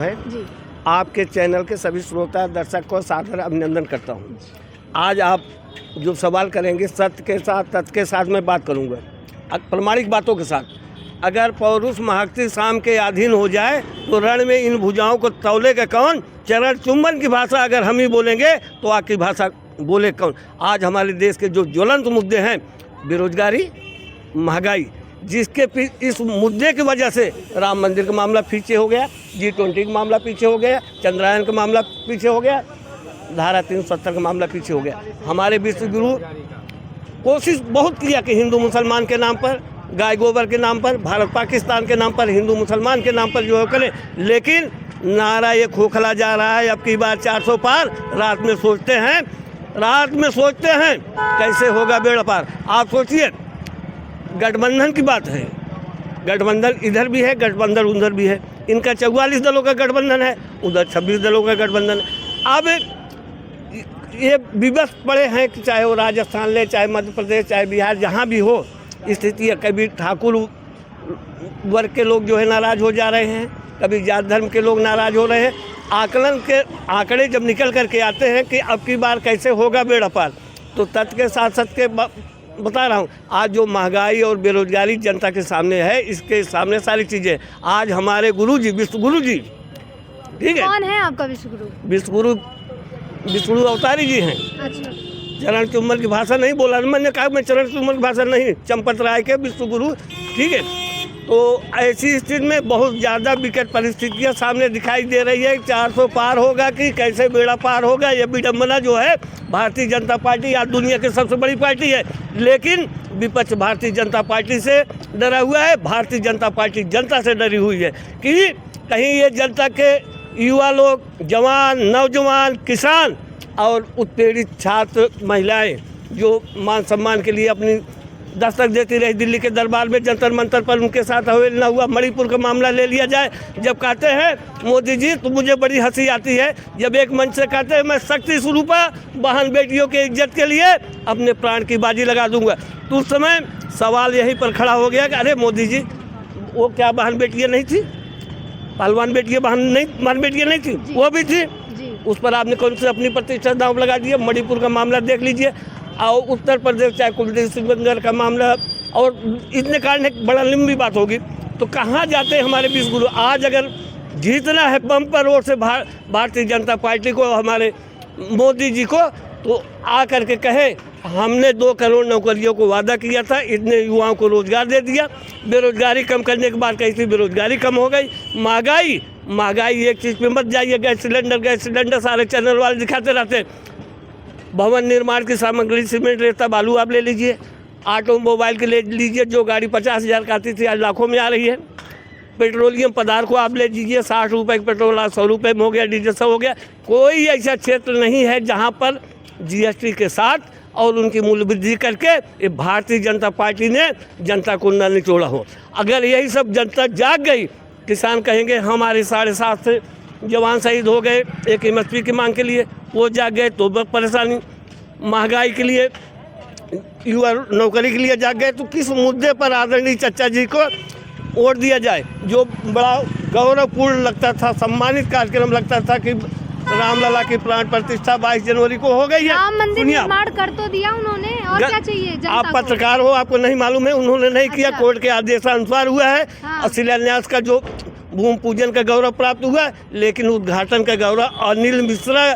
है जी। आपके चैनल के सभी श्रोता दर्शक को सादर अभिनंदन करता हूं। आज आप जो सवाल करेंगे सत्य के साथ तथ्य के साथ मैं बात करूंगा, प्रमाणिक बातों के साथ। अगर पौरुष महर्षि शाम के अधीन हो जाए तो रण में इन भुजाओं को तौलेगा कौन। चरण चुंबन की भाषा अगर हम ही बोलेंगे तो आपकी भाषा बोले कौन। आज हमारे देश के जो ज्वलंत मुद्दे हैं, बेरोजगारी, महंगाई, जिसके इस मुद्दे की वजह से राम मंदिर का मामला पीछे हो गया, G20 का मामला पीछे हो गया, चंद्रयान का मामला पीछे हो गया, धारा 370 का मामला पीछे हो गया। हमारे विश्व गुरु कोशिश बहुत किया कि हिंदू मुसलमान के नाम पर, गाय गोबर के नाम पर, भारत पाकिस्तान के नाम पर, हिंदू मुसलमान के नाम पर जो है करें, लेकिन नारा ये खोखला जा रहा है। अब की बार 400 पार रात में सोचते हैं कैसे होगा बेड़ा पार। आप सोचिए, गठबंधन की बात है, गठबंधन इधर भी है, गठबंधन उधर भी है। इनका 44 दलों का गठबंधन है, उधर 26 दलों का गठबंधन है। अब ये विवश पड़े हैं कि चाहे वो राजस्थान ले, चाहे मध्य प्रदेश, चाहे बिहार, जहाँ भी हो स्थिति है। कभी ठाकुर वर्ग के लोग जो है नाराज़ हो जा रहे हैं, कभी जात धर्म के लोग नाराज़ हो रहे हैं। आकलन के आंकड़े जब निकल करके आते हैं कि अब की बार कैसे होगा बेड़ा पार, तो तथ्य के साथ सत्य के बता रहा हूँ। आज जो महंगाई और बेरोजगारी जनता के सामने है, इसके सामने सारी चीज़ें। आज हमारे गुरुजी, विश्व गुरु जी, ठीक है। कौन है आपका विश्व गुरु? विश्व गुरु अवतारी जी हैं। अच्छा। चरण चुम्बन की भाषा नहीं बोला, मैंने कहा मैं चरण चुम्बन की भाषा नहीं, चंपत राय के विश्व गुरु, ठीक है। तो ऐसी स्थिति में बहुत ज़्यादा विकट परिस्थितियाँ सामने दिखाई दे रही है। 400 पार होगा कि कैसे बेड़ा पार होगा, ये विडम्बना जो है। भारतीय जनता पार्टी आज दुनिया की सबसे बड़ी पार्टी है, लेकिन विपक्ष भारतीय जनता पार्टी से डरा हुआ है। भारतीय जनता पार्टी जनता से डरी हुई है कि कहीं ये जनता के युवा लोग, जवान, नौजवान, किसान और उत्पीड़ित छात्र, महिलाएं जो मान सम्मान के लिए अपनी दस्तक देती रही दिल्ली के दरबार में, जंतर मंतर पर उनके साथ अवेल न हुआ। मणिपुर का मामला ले लिया जाए। जब कहते हैं मोदी जी, तो मुझे बड़ी हंसी आती है जब एक मंच से कहते हैं मैं शक्ति स्वरूपा बहन बेटियों के इज्जत के लिए अपने प्राण की बाजी लगा दूंगा। तो उस समय सवाल यहीं पर खड़ा हो गया कि अरे मोदी जी, वो क्या बहन बेटियाँ नहीं थी? पहलवान बेटियाँ बहन बेटियाँ नहीं थी, वो भी थी। उस पर आपने कौन से अपनी प्रतिष्ठा दांव लगा दिया। मणिपुर का मामला देख लीजिए, और उत्तर प्रदेश चाहे कुलदीप सिंह का मामला, और इतने कारण एक बड़ा लंबी बात होगी। तो कहाँ जाते हैं हमारे विश्व गुरु? आज अगर जीतना है बम्पर वोट से भारतीय जनता पार्टी को, हमारे मोदी जी को, तो आ करके कहे हमने 2 करोड़ नौकरियों को वादा किया था, इतने युवाओं को रोजगार दे दिया। बेरोजगारी कम करने के बाद कैसी बेरोजगारी कम हो गई। महंगाई एक चीज़ पे मत जाइए, गैस सिलेंडर सारे चैनल वाले दिखाते रहते। भवन निर्माण की सामग्री, सीमेंट, रेता, बालू आप ले लीजिए। ऑटोमोबाइल के ले लीजिए, जो गाड़ी 50,000 का आती थी आज लाखों में आ रही है। पेट्रोलियम पदार्थ को आप ले लीजिए, 60 रुपये का पेट्रोल आज 100 रुपये में हो गया, डीजल सब हो गया। कोई ऐसा क्षेत्र नहीं है जहाँ पर GST के साथ और उनकी मूल्य वृद्धि करके ये भारतीय जनता पार्टी ने जनता को न निचोड़ा हो। अगर यही सब जनता जाग गई, किसान कहेंगे हमारे 7.5 से जवान शहीद हो गए एक MSP की मांग के लिए, वो जाग गए तो परेशानी। महंगाई के लिए, युवा नौकरी के लिए जाग गए। तो किस मुद्दे पर आदरणीय चचा जी को वोट दिया जाए? जो बड़ा गौरवपूर्ण लगता था, सम्मानित कार्यक्रम लगता था कि रामलला की प्राण प्रतिष्ठा 22 जनवरी को हो गई है। राम मंदिर निर्माण कर तो दिया उन्होंने, और क्या चाहिए जनता आप पत्रकार हो, आपको नहीं मालूम है? उन्होंने नहीं किया, कोर्ट के आदेशानुसार हुआ है। और शिलान्यास का जो भूमि पूजन का गौरव प्राप्त हुआ, लेकिन उद्घाटन का गौरव अनिल मिश्रा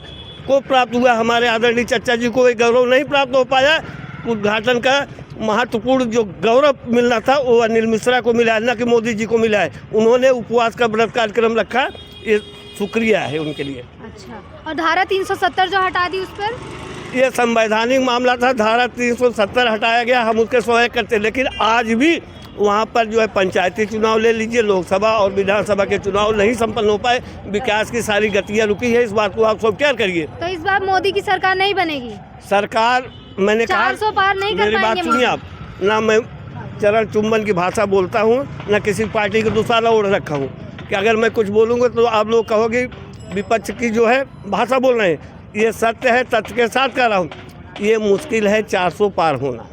को प्राप्त हुआ। हमारे आदरणीय चचा जी को ये गौरव नहीं प्राप्त हो पाया। उद्घाटन का महत्वपूर्ण जो गौरव मिलना था वो अनिल मिश्रा को मिला है, न कि मोदी जी को मिला है। उन्होंने उपवास का व्रत कार्यक्रम रखा, ये शुक्रिया है उनके लिए। अच्छा, और धारा 370 जो हटा दी, उस पर ये संवैधानिक मामला था। धारा 370 हटाया गया, हम उसके सहायक करते। लेकिन आज भी वहाँ पर जो है पंचायती चुनाव ले लीजिए, लोकसभा और विधानसभा के चुनाव नहीं संपन्न हो पाए। विकास की सारी गतियाँ रुकी है। इस बात को आप स्वीकार करिए। तो इस बार मोदी की सरकार नहीं बनेगी? सरकार, मैंने कहा 400 पार नहीं कर मेरी बात सुनिए आप। ना मैं चरण चुम्बन की भाषा बोलता हूँ, ना किसी पार्टी का दूसरा ओढ़ रखा हूँ कि अगर मैं कुछ बोलूँगा तो आप लोग कहोगे विपक्ष की जो है भाषा बोल रहे हैं। ये सत्य है, तथ्य के साथ कह रहा हूँ। ये मुश्किल है 400 पार होना।